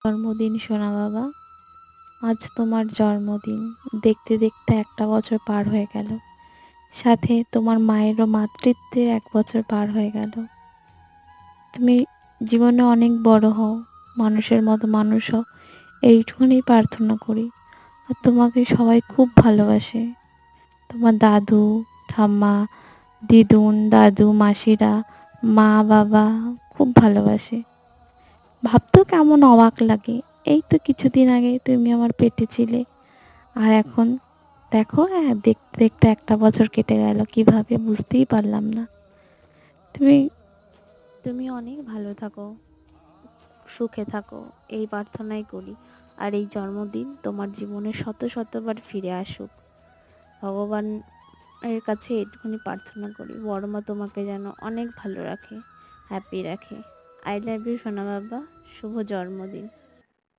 জন্মদিন সোনা বাবা। আজ তোমার জন্মদিন। দেখতে দেখতে একটা বছর পার হয়ে গেল, সাথে তোমার মায়েরও মাতৃত্বের 1 বছর পার হয়ে গেল। তুমি জীবনে অনেক বড় হও, মানুষের মতো মানুষ হও, এইটুকুনি প্রার্থনা করি। আর তোমাকে সবাই খুব ভালোবাসে। তোমার দাদু, ঠাম্মা, দিদুন, দাদু, মাসিরা, মা, বাবা খুব ভালোবাসে। ভাবতেও কেমন অবাক লাগে, এই তো কিছুদিন আগে তুমি আমার পেটে ছিলে, আর এখন দেখো, দেখতে দেখতে একটা বছর কেটে গেল কিভাবে বুঝতেই পারলাম না। তুমি তুমি অনেক ভালো থাকো, সুখে থাকো, এই প্রার্থনাই করি। আর এই জন্মদিন তোমার জীবনে শত শতবার ফিরে আসুক, ভগবান এর কাছে এটুকুনি প্রার্থনা করি। বড় মা তোমাকে যেন অনেক ভালো রাখে, হ্যাপি রাখে। আই লাভ ইউ সোনা বাবা, শুভ জন্মদিন।